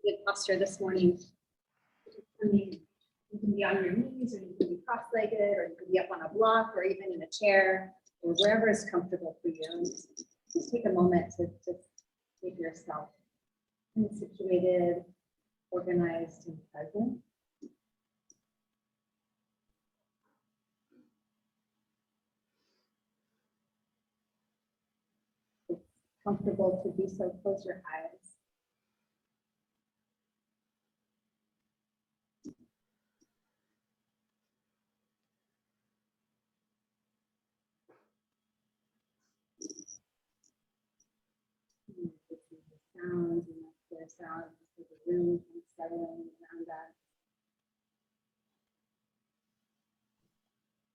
good posture this morning. I mean, you can be on your knees, or you can be cross-legged, or you can be up on a block, or even in a chair, or wherever is comfortable for you. And just take a moment to make yourself situated, organized, and present. It's comfortable to do so. Close your eyes. Sounds and their sounds of the room and settling around us.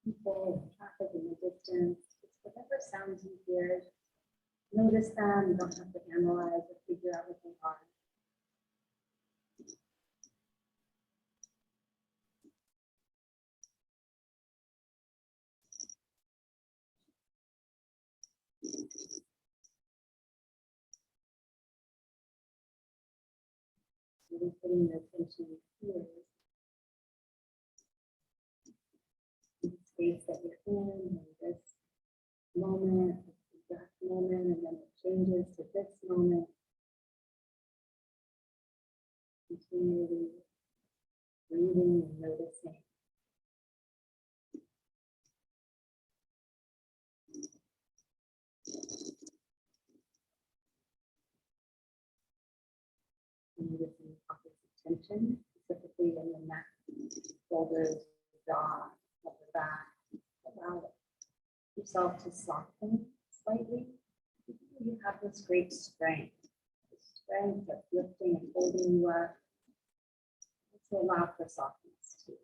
People and traffic in the distance, just whatever sounds you hear, notice them. You don't have to analyze or figure out what they are. Really putting your attention here. The space that you're in this moment, this exact moment, and then it changes to this moment. Continually breathing and noticing. Noticing pockets of tension, specifically in the neck, shoulders, jaw, upper back. Allow yourself to soften slightly. You have this great strength. The strength that's lifting and holding you up. To allow for softness too.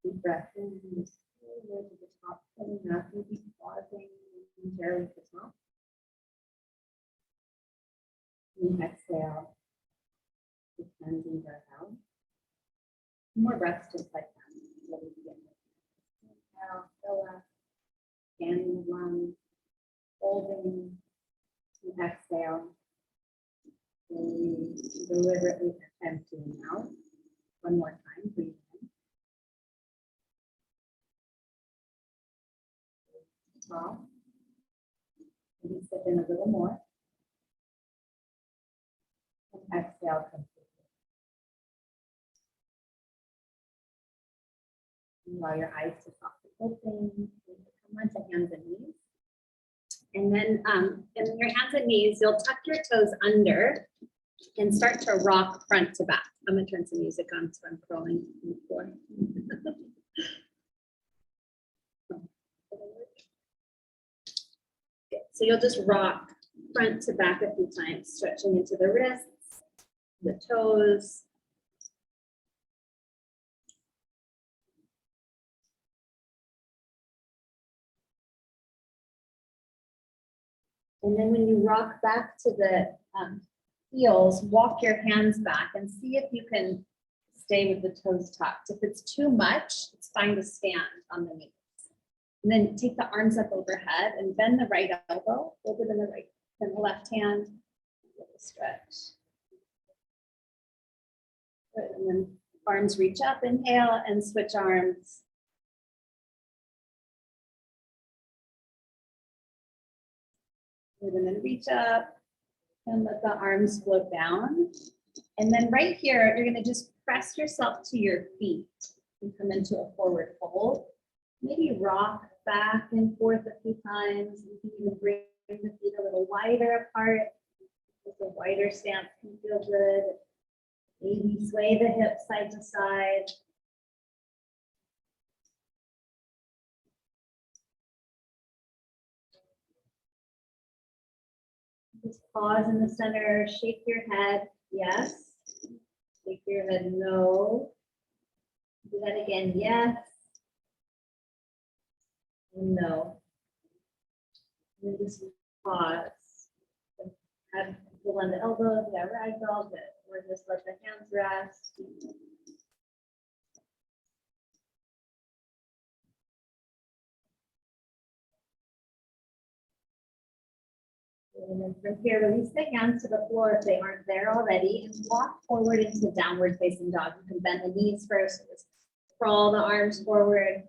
Deep breath in, just to the top, coming up, maybe pausing momentarily at the top. And exhale, extending breath out. More breaths just like that. Really begin. Inhale, fill up, scanning the lungs, holding, and exhale. Slowly, deliberately emptying out. One more time, breathe in. Top. Maybe sip in a little more. And exhale completely. Allow your eyes to softly open. Come onto hands and knees. And then in your hands and knees, you'll tuck your toes under and start to rock front to back. I'm gonna turn some music on so I'm crawling on the floor. Good. So you'll just rock front to back a few times, stretching into the wrists, the toes. And then when you rock back to the heels, walk your hands back and see if you can stay with the toes tucked. If it's too much, it's fine to stand on the knees. And then take the arms up overhead and bend the right elbow, hold it in the right, then the left hand, stretch. Good. And then arms reach up, inhale, and switch arms. Good. And then reach up and let the arms float down. And then right here, you're going to just press yourself to your feet and come into a forward fold. Maybe rock back and forth a few times. You can even bring the feet a little wider apart. Just a wider stance can feel good. Maybe sway the hips side to side. Just pause in the center, shake your head, yes. Shake your head, no. Do that again, yes. No. And then just pause. Have pull on the elbows, yeah, ragdoll, good. Or just let the hands rest. And then from here, release the hands to the floor if they aren't there already, and walk forward into downward facing dog. You can bend the knees first, just crawl the arms forward,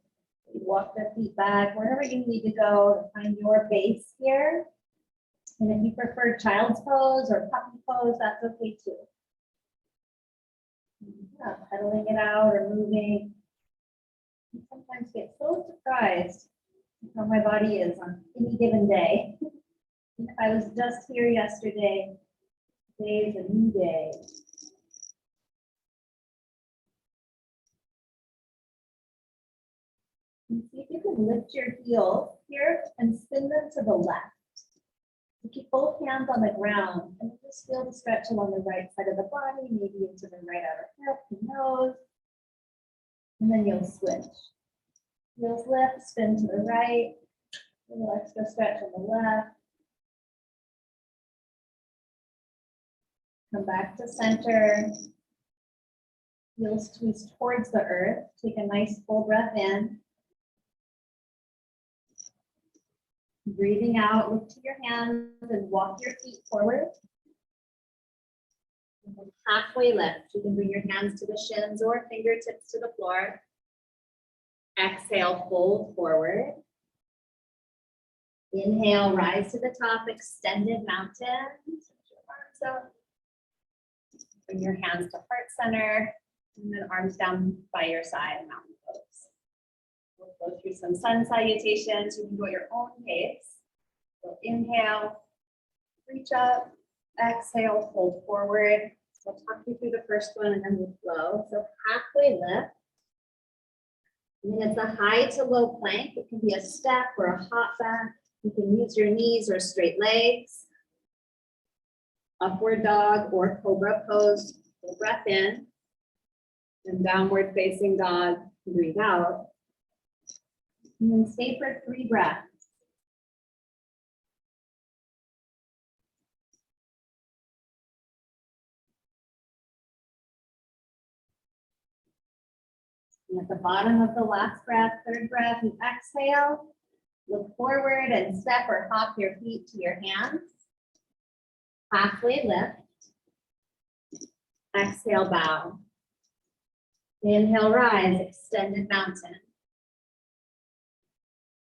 walk the feet back, wherever you need to go to find your base here. And if you prefer child's pose or puppy pose, that's okay too. Yeah, pedaling it out or moving. I sometimes get so surprised how my body is on any given day. If I was just here yesterday, today is a new day. And see if you can lift your heels here and spin them to the left. So keep both hands on the ground and just feel the stretch along the right side of the body, maybe into the right outer hip, the nose. And then you'll switch. Heels lift, spin to the right, a little extra stretch on the left. Come back to center. Heels twist towards the earth. Take a nice full breath in. Breathing out, look to your hands and walk your feet forward. And then halfway lift. You can bring your hands to the shins or fingertips to the floor. Exhale, fold forward. Inhale, rise to the top, extended mountain. Stretch your arms out. Bring your hands to heart center, and then arms down by your side, mountain pose. We'll go through some sun salutations. You can go at your own pace. So inhale, reach up, exhale, fold forward. So I'll talk you through the first one and then we'll flow. So halfway lift. And then it's a high to low plank. It can be a step or a hop back. You can use your knees or straight legs. Upward dog or cobra pose. Full breath in. And downward facing dog. Breathe out. And then stay for 3 breaths. And at the bottom of the last breath, 3rd breath, you exhale. Look forward and step or hop your feet to your hands. Halfway lift. Exhale, bow. Inhale, rise, extended mountain.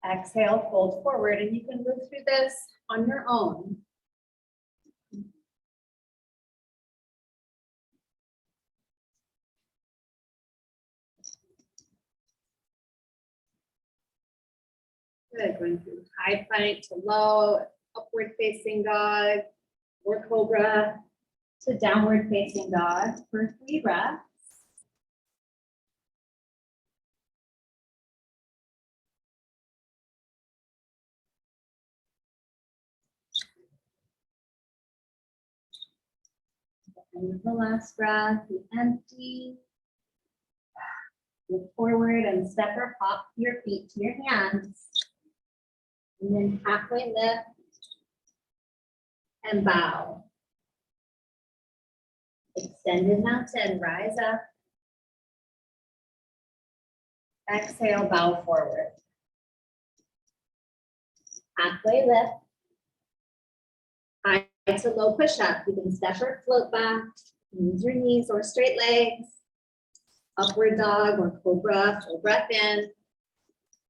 Exhale, fold forward, and you can move through this on your own. Good, going through high plank to low, upward facing dog, or cobra to downward facing dog for 3 breaths. And the last breath, you empty. Look forward and step or hop your feet to your hands. And then halfway lift and bow. Extended mountain, rise up. Exhale, bow forward. Halfway lift. High to low push up. You can step or float back. Use your knees or straight legs. Upward dog or cobra, full breath in.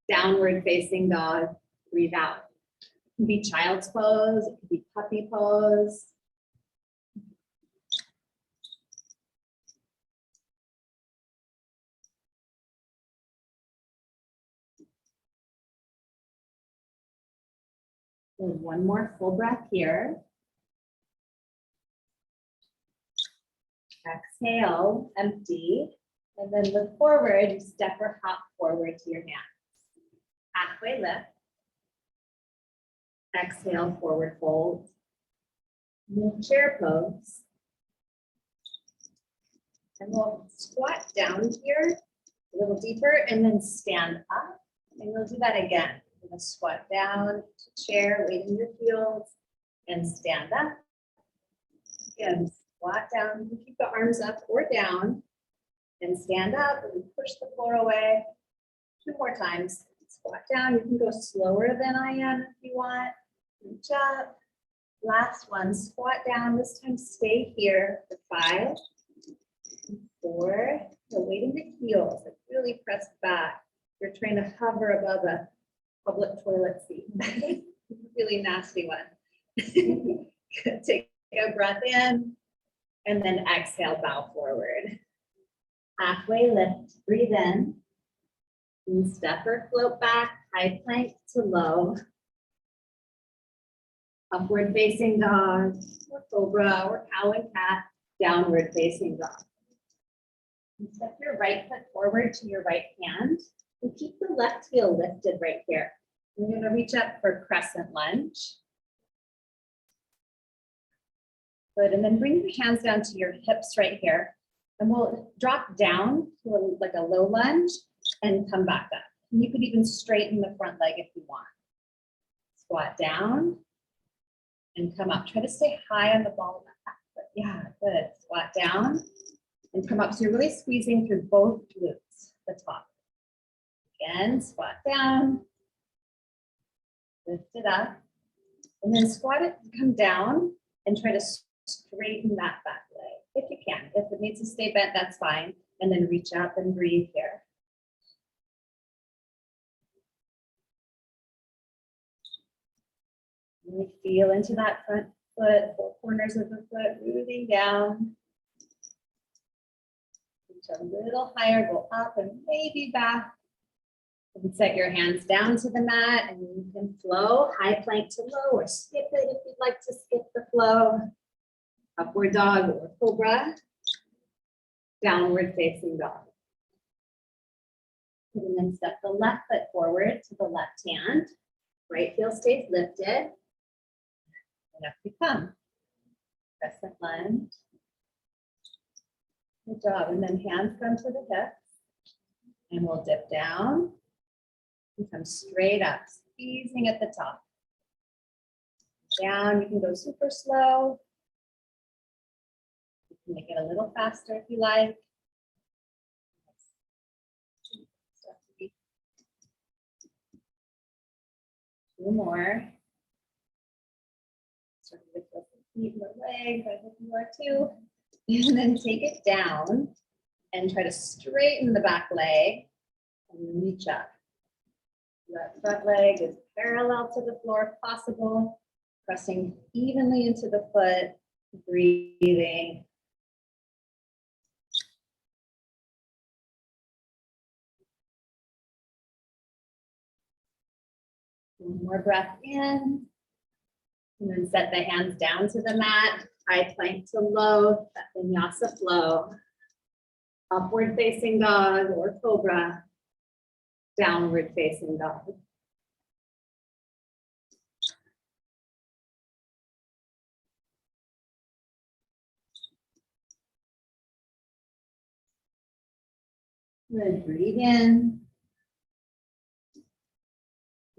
Downward facing dog, breathe out. It can be child's pose, it could be puppy pose. So one more full breath here. Exhale, empty. And then look forward, you step or hop forward to your hands. Halfway lift. Exhale, forward fold. Move chair pose. And we'll squat down here a little deeper and then stand up. And we'll do that again. We're going to squat down to chair, weighting your heels, and stand up. Again, squat down. You can keep the arms up or down, and stand up and push the floor away. 2 more times. Squat down. You can go slower than I am if you want. Reach up. Last one. Squat down. This time stay here for 5, 4. So weighting the heels. Like really press back. You're trying to hover above a public toilet seat. Really nasty one. Take a breath in and then exhale, bow forward. Halfway lift, breathe in. And step or float back, high plank to low. Upward facing dog, or cobra, or cow and cat, downward facing dog. And step your right foot forward to your right hand. And keep the left heel lifted right here. You're going to reach up for crescent lunge. Good, and then bring your hands down to your hips right here. And we'll drop down to like a low lunge and come back up. And you could even straighten the front leg if you want. Squat down and come up. Try to stay high on the ball of the back foot. Yeah, good. Squat down and come up. So you're really squeezing through both glutes, the top. Again, squat down. Lift it up. And then squat it, come down and try to straighten that back leg if you can. If it needs to stay bent, that's fine. And then reach up and breathe here. Really feel into that front foot, 4 corners of the foot, rooting down. Reach a little higher, go up and maybe back. You can set your hands down to the mat and you can flow, high plank to low, or skip it if you'd like to skip the flow. Upward dog or cobra, downward facing dog. And then step the left foot forward to the left hand. Right heel stays lifted. And up you come. Crescent lunge. Good job. And then hands come to the hips. And we'll dip down. And come straight up, squeezing at the top. Down, you can go super slow. You can make it a little faster if you like. 2 more. Start with the feet and the legs. I hope you are too. And then take it down and try to straighten the back leg and reach up. That front leg is parallel to the floor if possible, pressing evenly into the foot, breathing. One more breath in, and then set the hands down to the mat, high plank to low, that vinyasa flow. Upward facing dog or cobra, downward facing dog. Good, breathe in.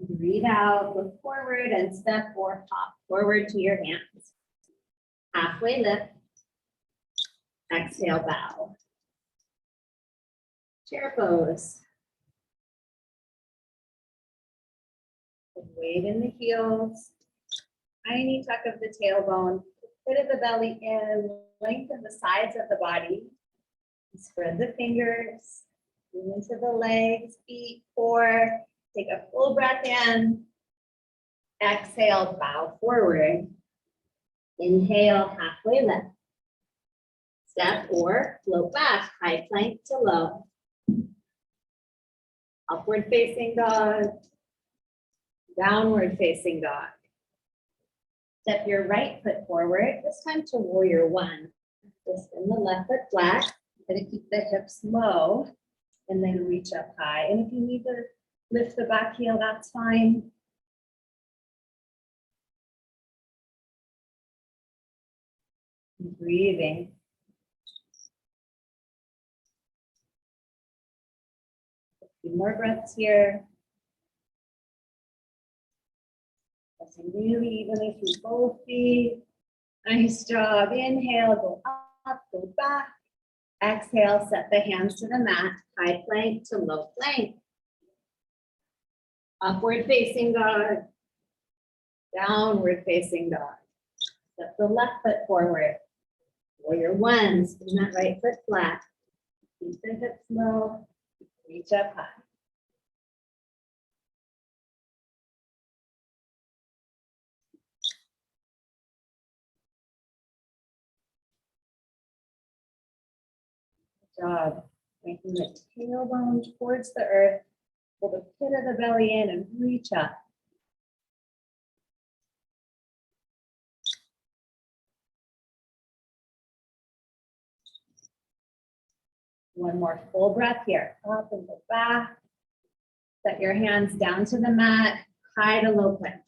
Breathe out, look forward and step or hop forward to your hands. Halfway lift. Exhale, bow. Chair pose. Weight in the heels. Tiny tuck of the tailbone. Pit of the belly in. Lengthen the sides of the body. Spread the fingers. Move into the legs, feet, 4. Take a full breath in. Exhale, bow forward. Inhale, halfway lift. Step or float back, high plank to low. Upward facing dog. Downward facing dog. Step your right foot forward, this time to warrior 1. Just in the left foot flat. Gonna keep the hips low and then reach up high. And if you need to lift the back heel, that's fine. Breathing. A few more breaths here. Pressing really evenly through both feet. Nice job. Inhale, go up, go back. Exhale, set the hands to the mat. High plank to low plank. Upward facing dog. Downward facing dog. Step the left foot forward. Warrior one, spin that right foot flat. Keep the hips low. Reach up high. Good job. Strengthen the tailbone towards the earth. Pull the pit of the belly in and reach up. One more full breath here. Up and go back. Set your hands down to the mat. High to low plank.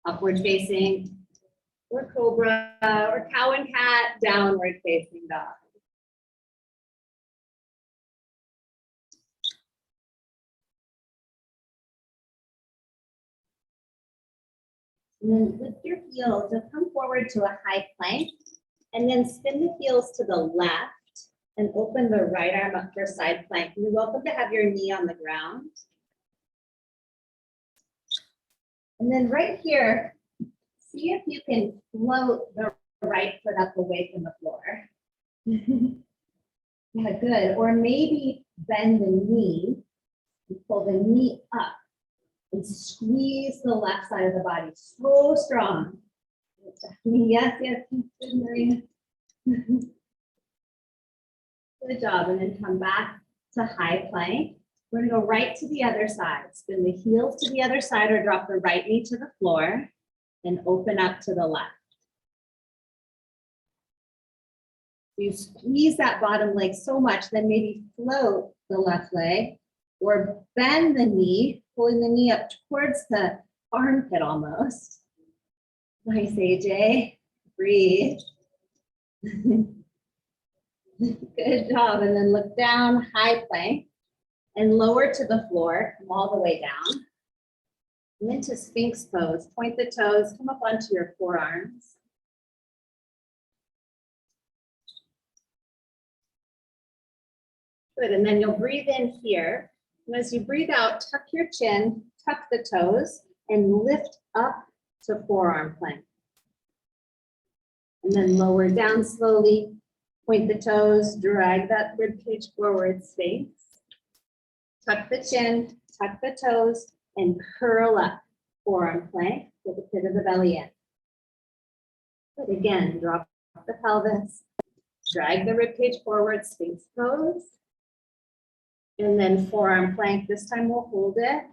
Upward facing, or cobra, or cow and cat, downward facing dog. And then lift your heels, you'll come forward to a high plank, and then spin the heels to the left and open the right arm up for side plank. You're welcome to have your knee on the ground. And then right here, see if you can float the right foot up away from the floor. Yeah, good. Or maybe bend the knee and pull the knee up and squeeze the left side of the body so strong. Yes, yes, good, Maria. Good job. And then come back to high plank. We're gonna go right to the other side. Spin the heels to the other side or drop the right knee to the floor and open up to the left. You squeeze that bottom leg so much, then maybe float the left leg or bend the knee, pulling the knee up towards the armpit almost. Nice, AJ. Breathe. Good job. And then look down, high plank, and lower to the floor, come all the way down. And into Sphinx pose. Point the toes, come up onto your forearms. Good, and then you'll breathe in here. And as you breathe out, tuck your chin, tuck the toes, and lift up to forearm plank. And then lower down slowly, point the toes, drag that rib cage forward, Sphinx. Tuck the chin, tuck the toes, and curl up, forearm plank with the pit of the belly in. Good, again, drop the pelvis, drag the rib cage forward, Sphinx pose. And then forearm plank, this time we'll hold it.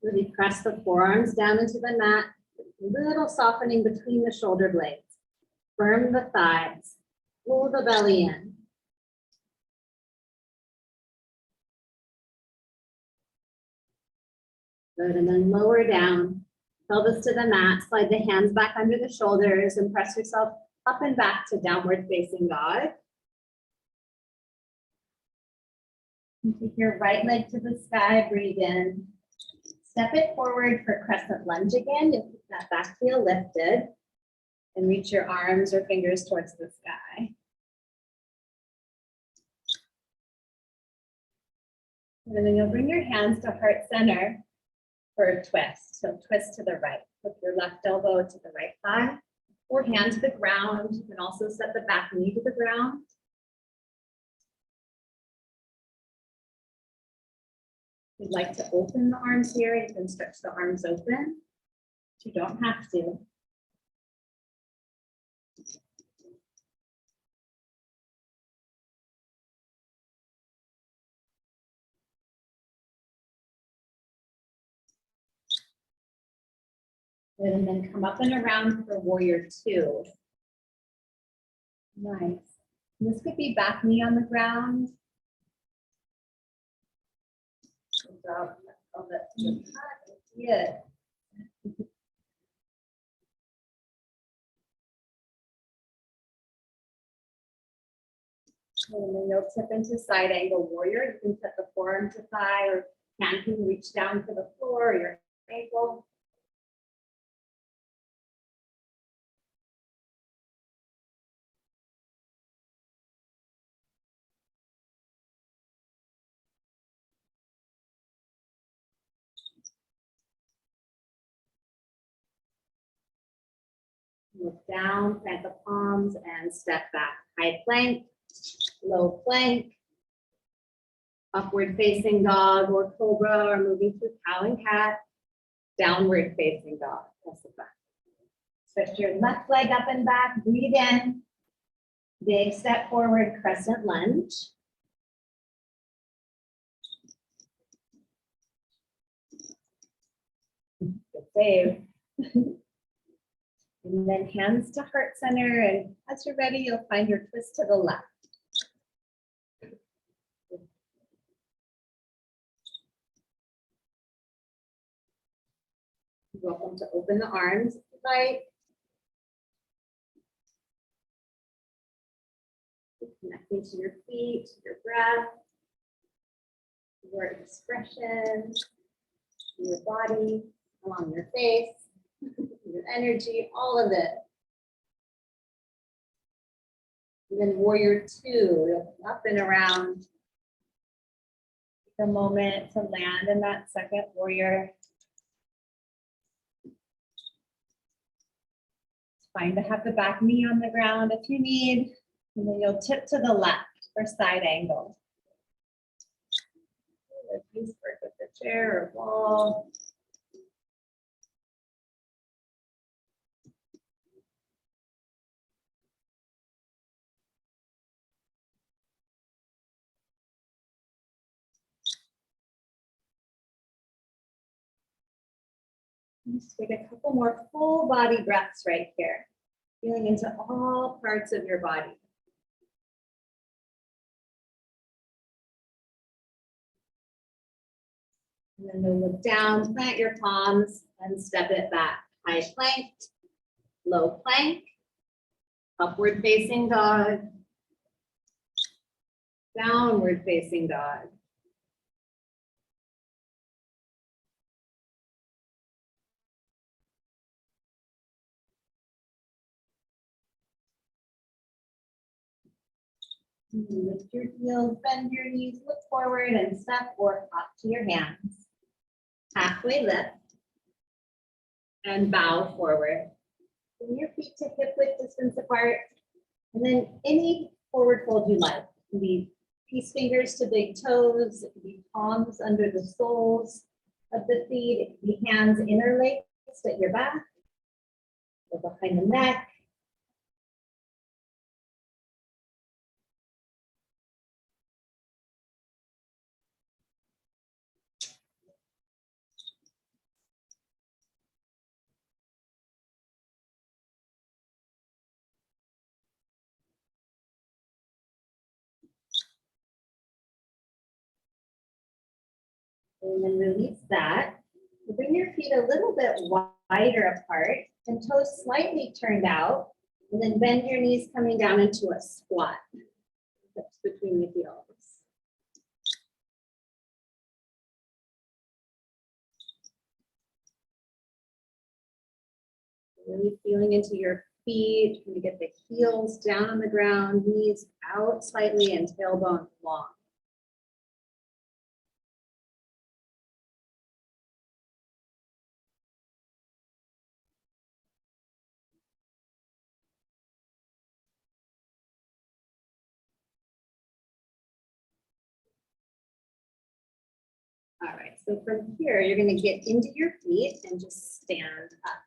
Really press the forearms down into the mat, little softening between the shoulder blades. Firm the thighs, pull the belly in. Good, and then lower down, pelvis to the mat, slide the hands back under the shoulders and press yourself up and back to downward facing dog. And take your right leg to the sky, breathe in. Step it forward for crescent lunge again. You'll keep that back heel lifted and reach your arms or fingers towards the sky. And then you'll bring your hands to heart center for a twist. So twist to the right. Put your left elbow to the right thigh or hand to the ground. You can also set the back knee to the ground. If you'd like to open the arms here, you can stretch the arms open. But you don't have to. And then come up and around for warrior two. Nice. This could be back knee on the ground. Good job. Oh, that's good. Good. And then you'll tip into side angle warrior. You can set the forearm to thigh, or hand can reach down to the floor or your ankle. Look down, plant the palms, and step back. High plank, low plank, upward facing dog or cobra, or moving through cow and cat, downward facing dog. Press it back. Stretch your left leg up and back, breathe in. Big step forward, crescent lunge. Good save. And then hands to heart center, and as you're ready, you'll find your twist to the left. You're welcome to open the arms if you like. Connecting to your feet, your breath, your expression, your body, along your face, your energy, all of it. And then warrior two, you'll come up and around. Take a moment to land in that second warrior. It's fine to have the back knee on the ground if you need. And then you'll tip to the left for side angle. Please work with the chair or wall. Just take a couple more full body breaths right here, feeling into all parts of your body. And then you'll look down, plant your palms, and step it back. High plank, low plank, upward facing dog, downward facing dog. Lift your heels, bend your knees, look forward, and step or hop to your hands. Halfway lift and bow forward. Bring your feet to hip width distance apart, and then any forward fold you like. It can be peace fingers to big toes, it can be palms under the soles of the feet, it can be hands interlaced at your back or behind the neck. And then release that. Bring your feet a little bit wider apart and toes slightly turned out. And then bend your knees coming down into a squat. Hips between the heels. Really feeling into your feet. You're going to get the heels down on the ground, knees out slightly, and tailbone long. All right, so from here, you're going to get into your feet and just stand up.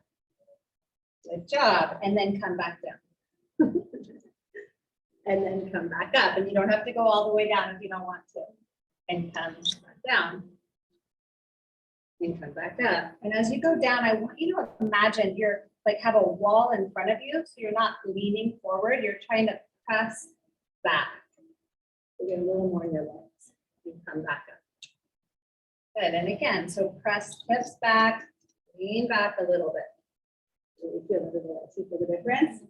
Good job. And then come back down. And then come back up. And you don't have to go all the way down if you don't want to. And come back down. And come back up. And as you go down, I want you to imagine you're like have a wall in front of you. So you're not leaning forward. You're trying to press back. So get a little more in your legs. And come back up. Good, and again, so press hips back, lean back a little bit. Really feel the difference.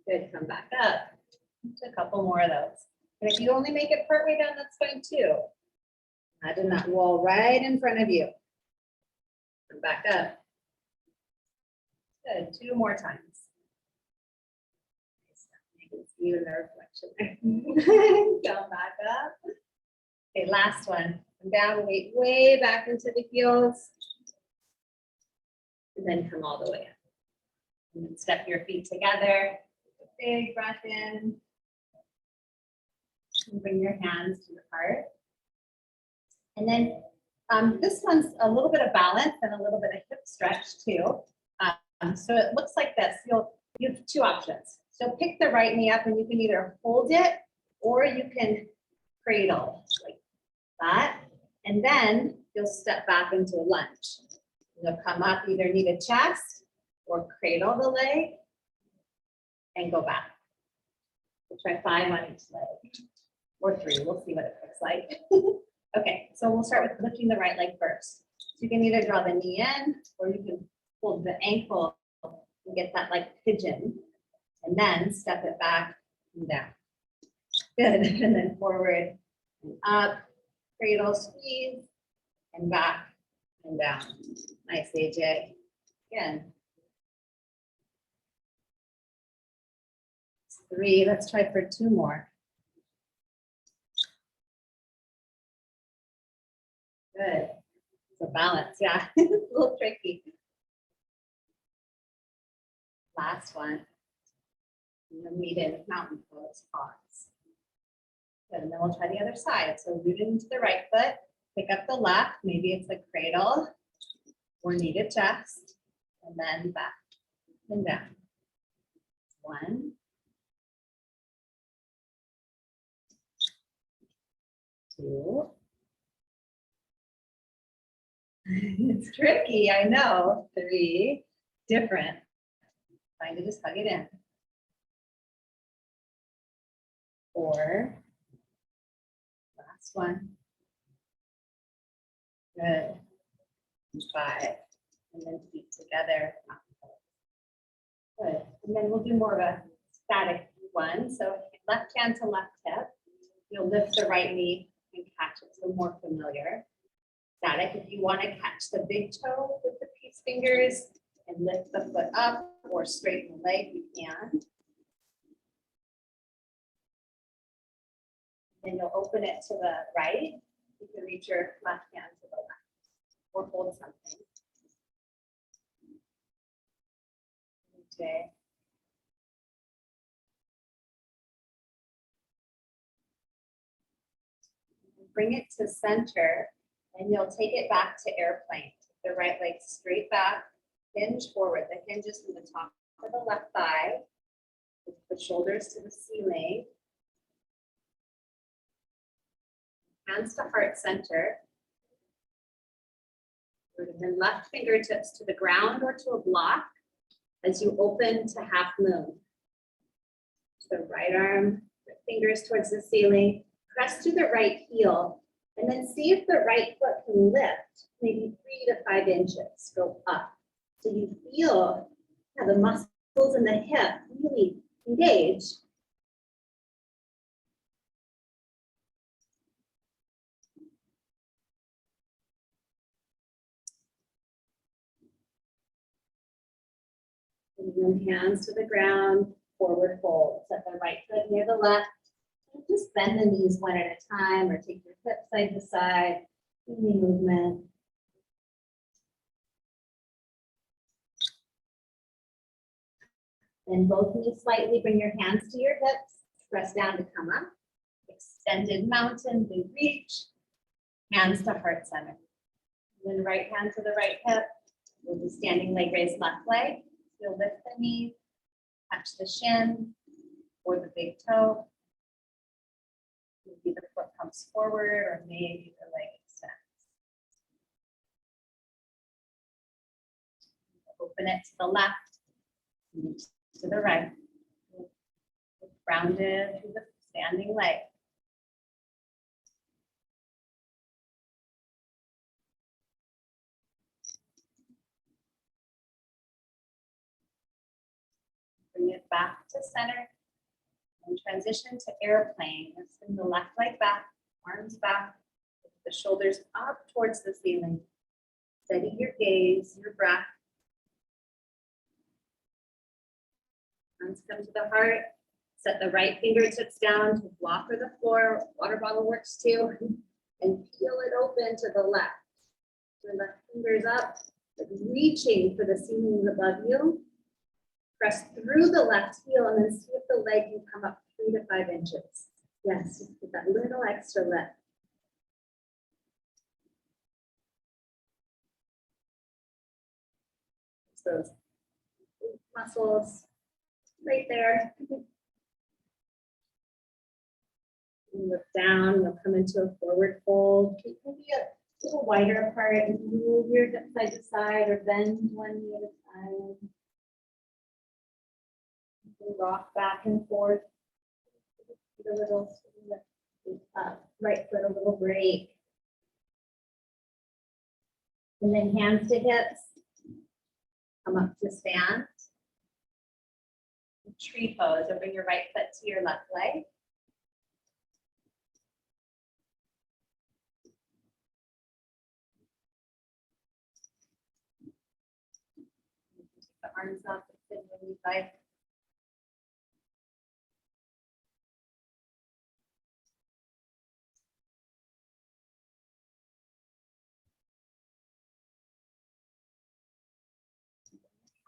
Good, come back up. Just a couple more of those. And if you only make it partway down, that's fine too. Imagine that wall right in front of you. Come back up. Good, 2 more times. You can see you in the reflection there. Come back up. Okay, last one. Come down, weight way back into the heels. And then come all the way up. And then step your feet together. Big breath in. And bring your hands to the heart. And then this one's a little bit of balance and a little bit of hip stretch too. So it looks like this. You have 2 options. So pick the right knee up and you can either hold it or you can cradle like that. And then you'll step back into a lunge. You'll come up, either knee to chest or cradle the leg and go back. We'll try 5 on each leg or 3. We'll see what it looks like. Okay, so we'll start with lifting the right leg first. So you can either draw the knee in or you can hold the ankle and get that like pigeon and then step it back and down. Good, and then forward and up, cradle squeeze and back and down. Nice, AJ. Again. 3, let's try for 2 more. Good. So balance, yeah, it's a little tricky. Last one. And then lead in mountain pose, pause. Good, and then we'll try the other side. So root into the right foot, pick up the left, maybe it's a cradle or knee to chest, and then back and down. 1, 2. It's tricky, I know. 3, different. Trying to just hug it in. 4, last one. Good. 5, and then feet together. Good, and then we'll do more of a static one. So left hand to left hip. You'll lift the right knee and catch it, so more familiar. Static, if you want to catch the big toe with the peace fingers and lift the foot up or straighten the leg, you can. Then you'll open it to the right. You can reach your left hand to the left or hold something. Okay. Bring it to center and you'll take it back to airplane. The right leg straight back, hinge forward. The hinge is from the top of the left thigh, with the shoulders to the ceiling. Hands to heart center. And then left fingertips to the ground or to a block as you open to half moon. The right arm, the fingers towards the ceiling. Press to the right heel. And then see if the right foot can lift maybe 3 to 5 inches, go up. So you feel how the muscles in the hip really engage. And then hands to the ground, forward fold. Set the right foot near the left. And just bend the knees one at a time or take your hip side to side. Knee movement. Then both knees slightly, bring your hands to your hips, press down to come up. Extended mountain, big reach. Hands to heart center. And then right hand to the right hip. We'll do standing leg raise left leg. You'll lift the knee, touch the shin or the big toe. Maybe the foot comes forward or maybe the leg extends. Open it to the left, to the right. Grounded through the standing leg. back to center. And transition to airplane. Spin the left leg back, arms back, the shoulders up towards the ceiling. Steady your gaze, your breath. Hands come to the heart. Set the right fingertips down to block or the floor. Water bottle works too. And peel it open to the left. Turn the fingers up, reaching for the ceilings above you. Press through the left heel and then see if the leg can come up 3 to 5 inches. Yes, just get that little extra lift. Those muscles right there. Look down, you'll come into a forward fold. It can be a little wider apart and move your hip side to side or bend one knee at a time. You can rock back and forth. A little right foot, a little break. And then hands to hips. Come up to stand. Tree pose, or bring your right foot to your left leg. Take the arms off the sit when you like.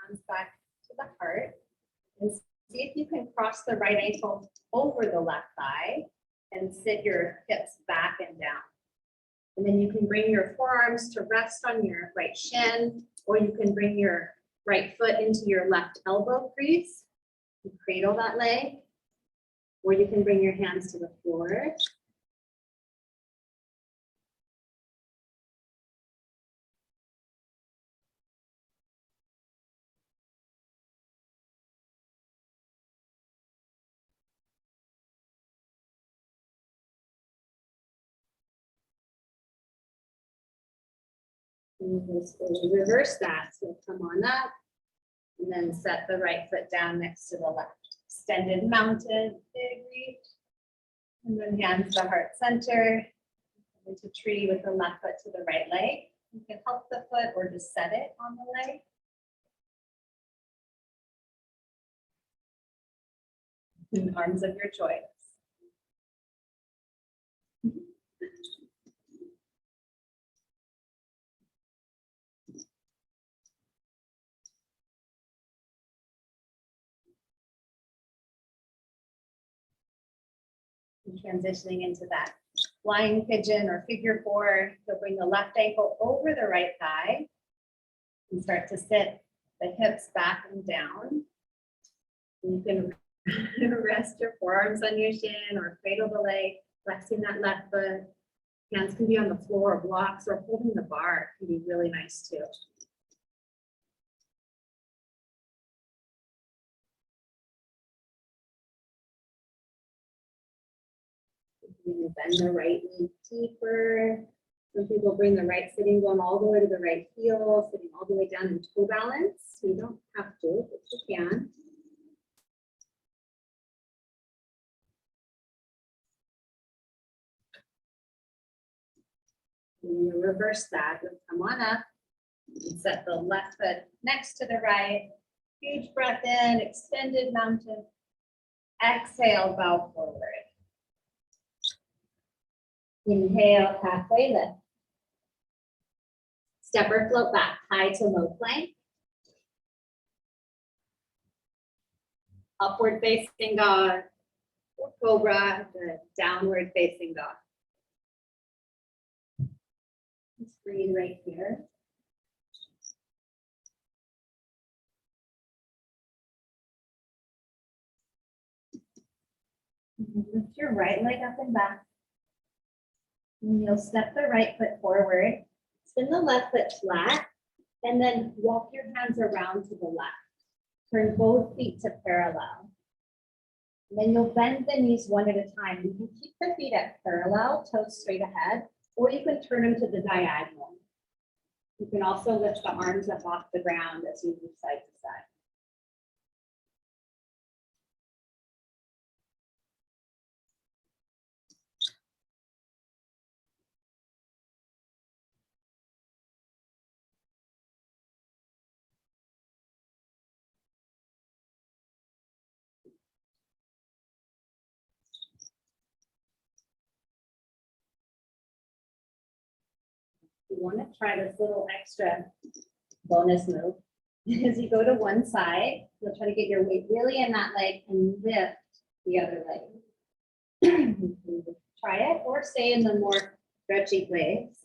Hands back to the heart. And see if you can cross the right ankle over the left thigh and sit your hips back and down. And then you can bring your forearms to rest on your right shin, or you can bring your right foot into your left elbow crease and cradle that leg, or you can bring your hands to the floor. And we'll reverse that. So come on up and then set the right foot down next to the left. Extended mountain, big reach. And then hands to heart center. Into tree with the left foot to the right leg. You can help the foot or just set it on the leg. And arms of your choice. And transitioning into that flying pigeon or figure 4, you'll bring the left ankle over the right thigh and start to sit the hips back and down. And you can rest your forearms on your shin or cradle the leg, flexing that left foot. Hands can be on the floor or blocks, or holding the bar can be really nice too. You bend the right knee deeper. Some people bring the right sitting bone all the way to the right heel, sitting all the way down in toe balance. You don't have to, but you can. And you reverse that. You'll come on up and set the left foot next to the right. Huge breath in, extended mountain. Exhale, bow forward. Inhale, halfway lift. Step or float back, high to low plank. Upward facing dog, or cobra, the downward facing dog. Just breathe right here. Lift your right leg up and back. And you'll step the right foot forward, spin the left foot flat, and then walk your hands around to the left. Turn both feet to parallel. And then you'll bend the knees one at a time. You can keep the feet at parallel, toes straight ahead, or you can turn them to the diagonal. You can also lift the arms up off the ground as you move side to side. you want to try this little extra bonus move. As you go to one side, you'll try to get your weight really in that leg and lift the other leg. Try it or stay in the more stretchy place.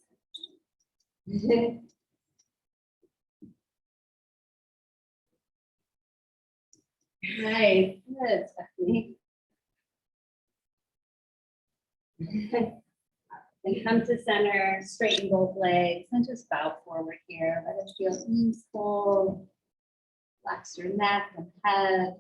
Nice, good, Stephanie. Then come to center, straighten both legs, and just bow forward here. Let it feel easeful. Relax your neck and head.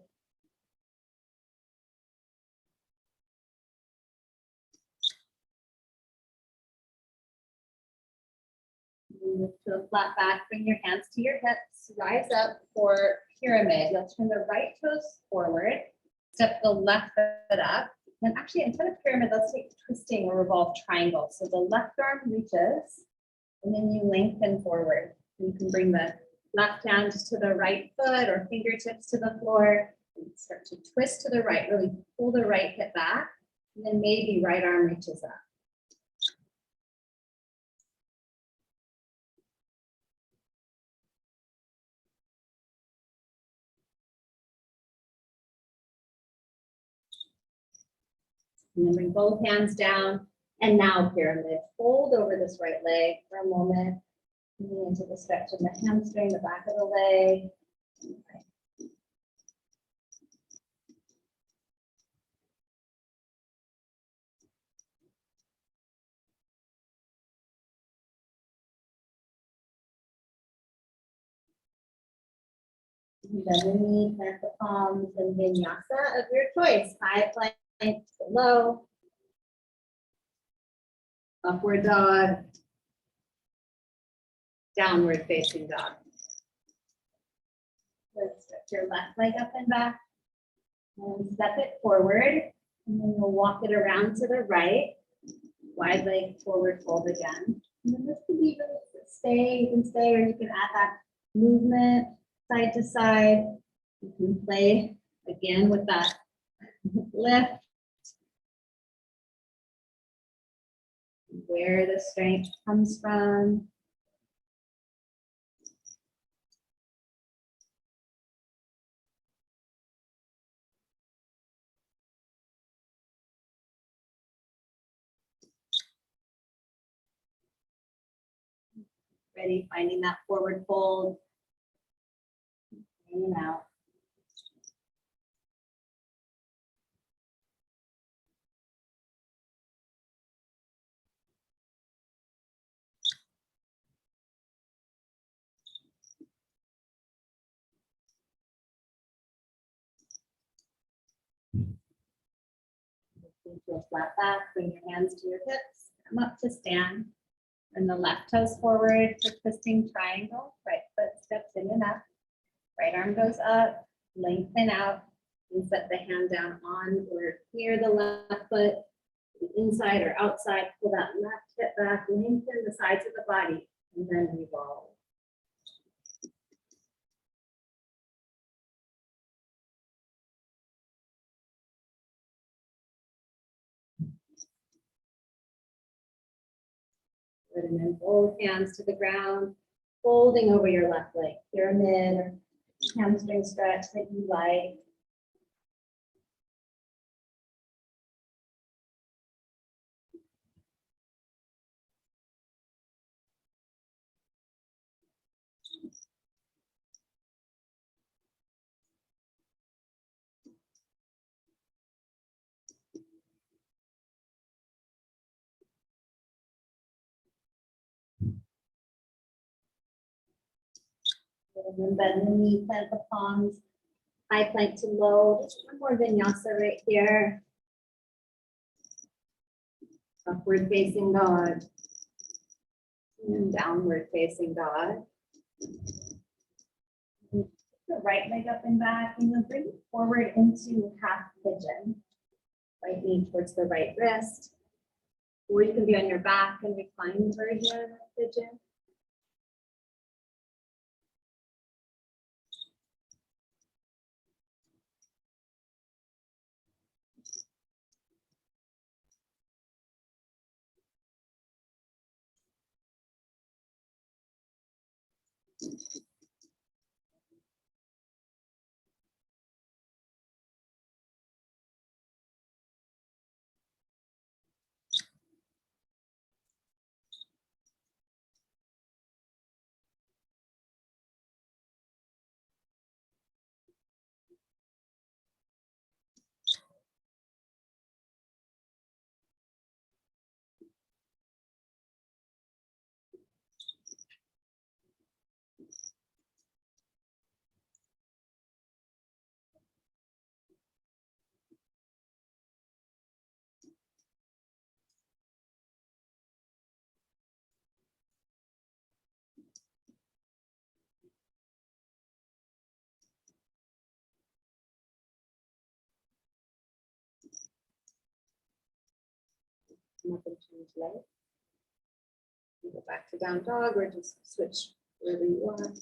Move to a flat back, bring your hands to your hips, rise up for pyramid. You'll turn the right toes forward, step the left foot up. And actually, instead of pyramid, let's take twisting or revolve triangle. So the left arm reaches, and then you lengthen forward. You can bring the left hand to the right foot or fingertips to the floor. And start to twist to the right, really pull the right hip back, and then maybe right arm reaches up. And then bring both hands down. And now pyramid. Fold over this right leg for a moment. Moving into the stretch of the hamstring, the back of the leg. Okay. And then the knee, plant the palms, and vinyasa of your choice. High plank, low. Upward dog. Downward facing dog. Let's stretch your left leg up and back. And step it forward. And then you'll walk it around to the right. Wide leg forward fold again. And then this could be really stay, you can stay, or you can add that movement side to side. You can play again with that lift. Where the strength comes from. Ready, finding that forward fold. In and out. Into a flat back, bring your hands to your hips, come up to stand. And the left toes forward for twisting triangle. Right foot steps in and up. Right arm goes up, lengthen out, and set the hand down on or near the left foot, inside or outside. Pull that left hip back, lengthen the sides of the body, and then revolve. And then both hands to the ground, folding over your left leg, pyramid or hamstring stretch that you like. And then bend the knee, plant the palms, high plank to low. Just one more vinyasa right here. Upward facing dog. And downward facing dog. The right leg up and back, and you'll bring it forward into half pigeon. Right knee towards the right wrist. Or you can be on your back and recline version of pigeon. Nothing change light. You go back to down dog or just switch wherever you want.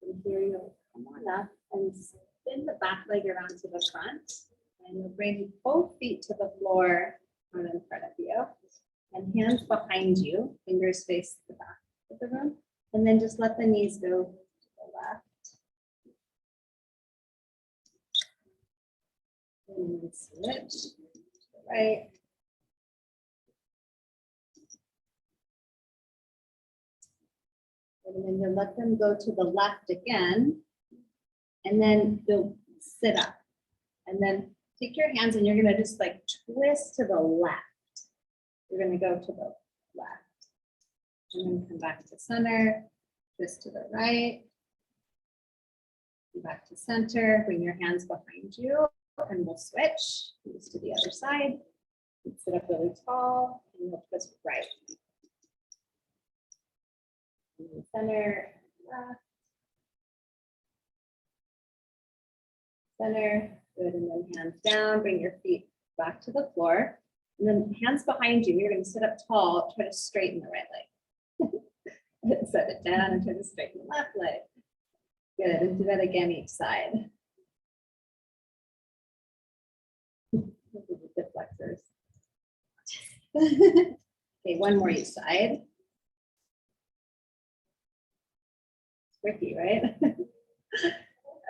And here you'll come on up and spin the back leg around to the front. And you'll bring both feet to the floor on in front of you. And hands behind you, fingers face the back of the room. And then just let the knees go to the left. And then switch to the right. And then you'll let them go to the left again. And then you'll sit up. And then take your hands and you're going to just like twist to the left. You're going to go to the left. And then come back to center, twist to the right. Come back to center, bring your hands behind you, and we'll switch. Twist to the other side. Sit up really tall, and we'll twist right. And then center, left. Center, good, and then hands down, bring your feet back to the floor. And then hands behind you, you're going to sit up tall, try to straighten the right leg. Set it down and try to straighten the left leg. Good, and do that again each side. Hip flexors. Okay, one more each side. Tricky, right?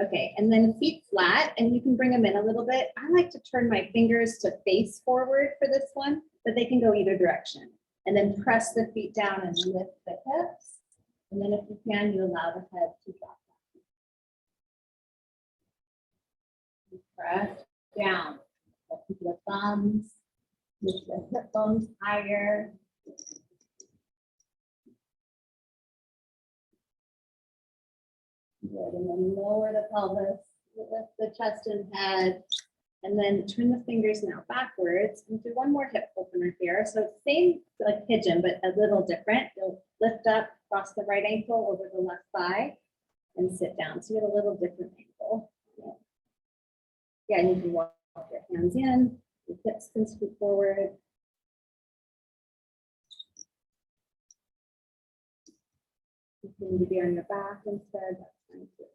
Okay, and then feet flat, and you can bring them in a little bit. I like to turn my fingers to face forward for this one, but they can go either direction. And then press the feet down and lift the hips. And then if you can, you allow the head to drop down. Press down. Lift the thumbs, lift the hip bones higher. Good, and then lower the pelvis, lift the chest and head, and then turn the fingers now backwards and do one more hip opener here. So same like pigeon, but a little different. You'll lift up, cross the right ankle over the left thigh, and sit down. So you get a little different ankle. Yeah, and you can walk your hands in, your hips can scoot forward. If you need to be on your back instead, that's fine too.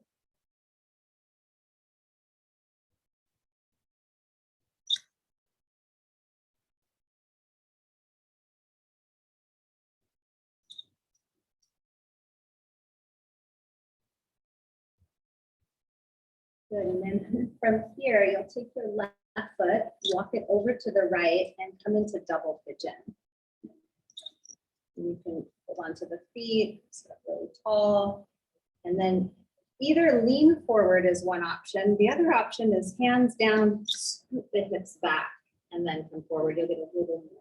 Good, and then from here, you'll take your left foot, walk it over to the right, and come into double pigeon. And you can hold on to the feet, sit up really tall, and then either lean forward is one option. The other option is hands down, scoot the hips back, and then come forward. You'll get a little more.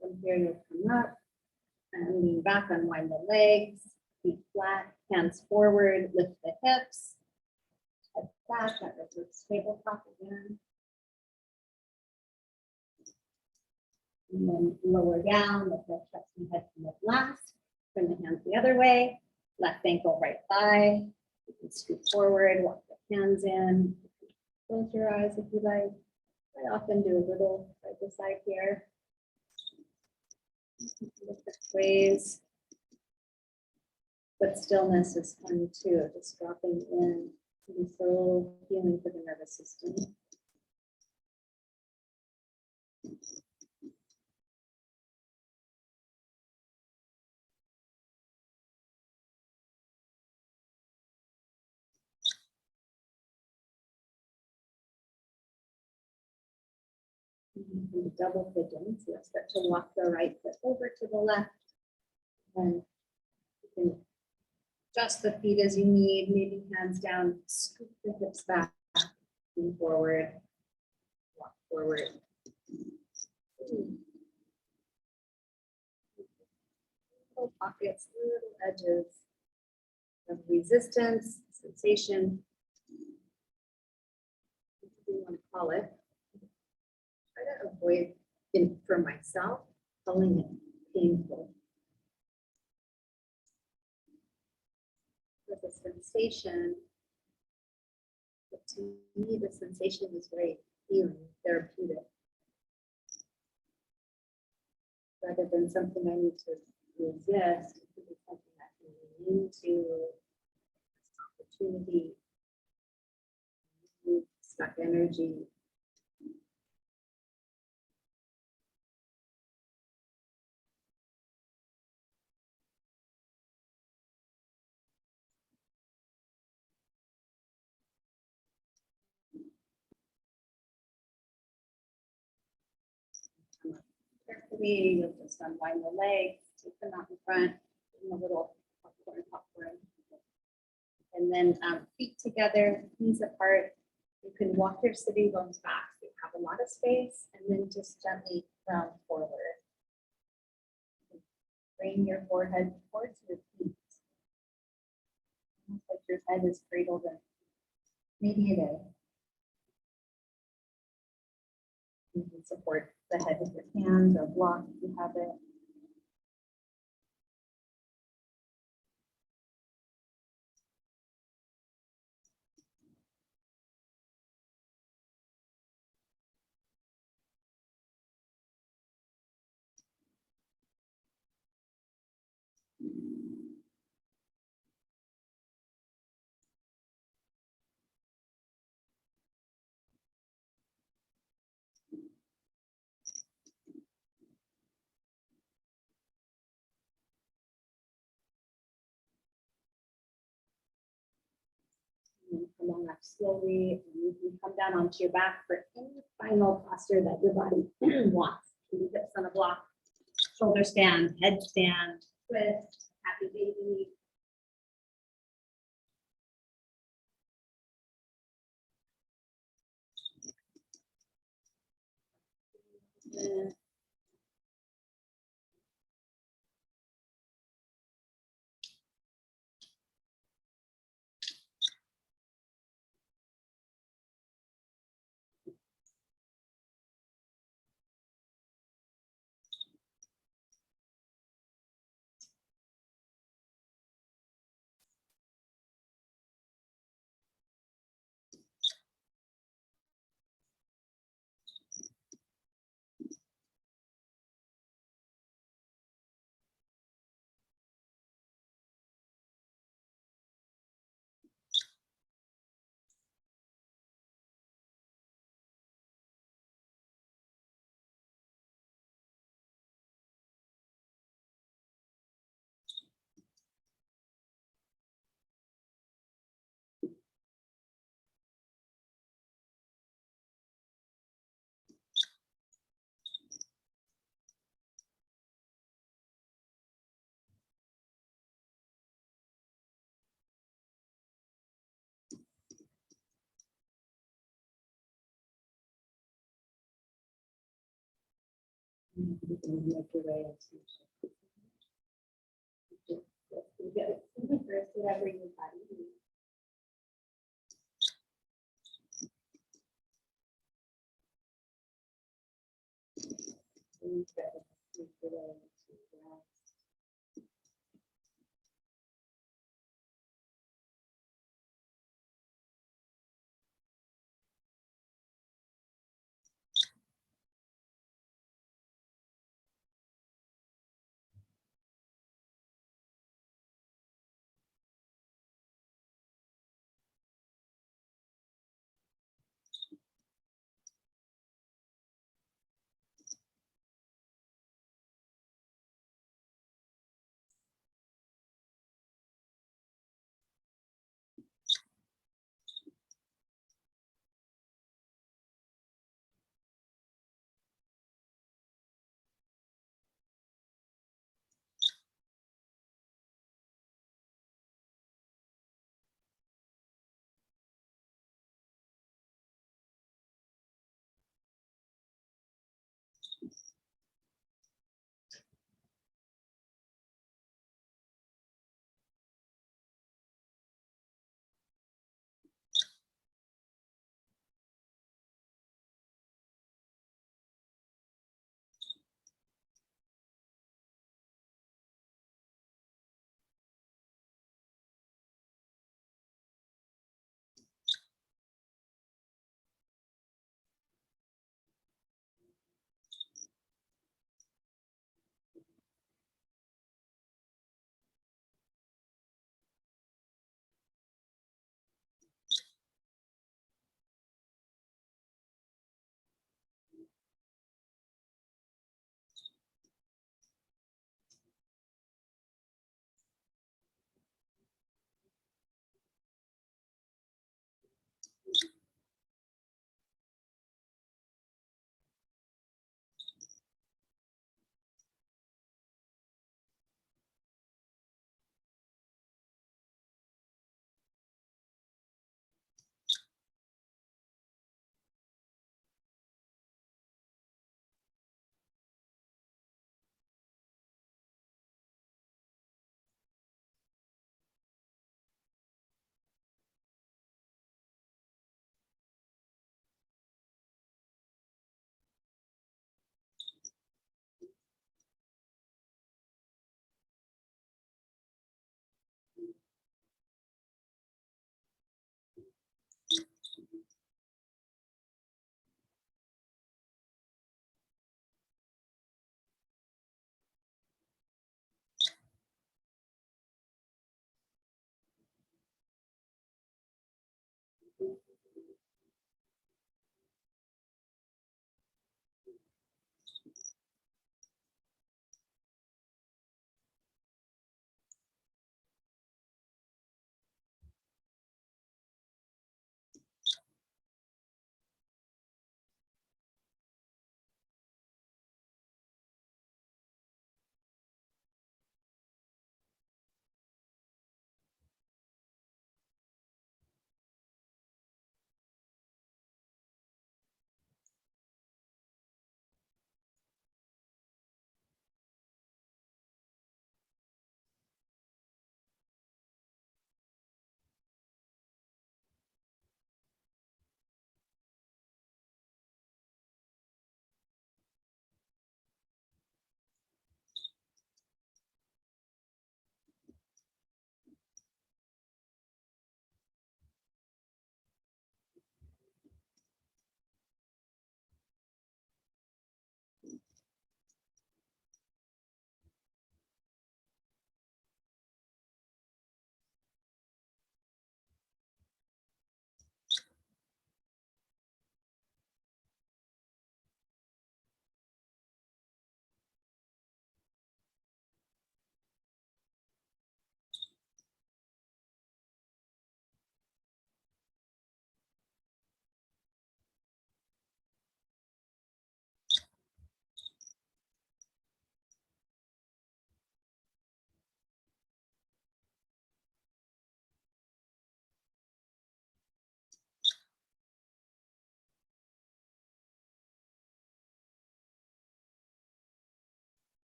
From here, you'll come up and lean back, unwind the legs, feet flat, hands forward, lift the hips, head back, that reverse tabletop again. And then lower down, let the chest and head come up last. Turn the hands the other way, left ankle, right thigh. You can scoot forward, walk the hands in. Close your eyes if you like. I often do a little side to side here. Different ways. But stillness is fun too, just dropping in. Can be so healing for the nervous system. And double pigeon, so you'll start to walk the right foot over to the left. And you can adjust the feet as you need, maybe hands down, scoop the hips back, lean forward, walk forward. Little pockets, little edges of resistance, sensation, whatever you want to call it. Try to avoid, for myself, calling it painful. With a sensation, but to me, the sensation is very healing, therapeutic. Rather than something I need to resist, it could be something that can lean into opportunity, stuck energy. Carefully, you'll just unwind the legs, take them out in front, and a little popcorn. And then feet together, knees apart. You can walk your sitting bones back so you have a lot of space, and then just gently round forward. Bring your forehead towards your feet. Almost like your head is cradled in. Maybe it is. You can support the head with your hands or block if you have it. And come on up slowly, and you can come down onto your back for any final posture that your body wants. Keep hips on a block, shoulder stand, head stand, twist, happy baby. You can make your way into first, whatever your body needs. And try to make your way into rest.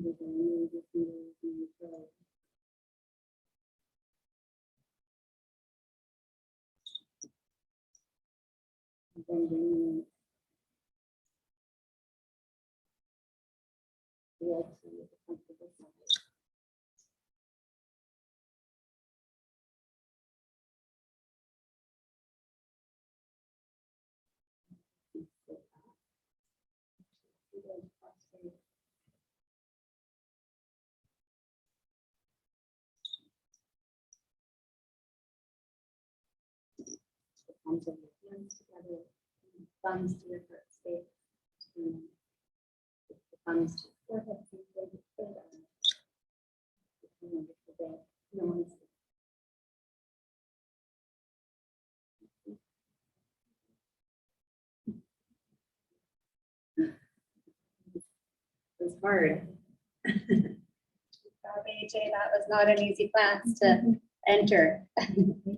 Palms of your hands together, thumbs to your heart space, the thumbs to your forehead, wonderful day. No one's it was hard. AJ, that was not an easy class to enter.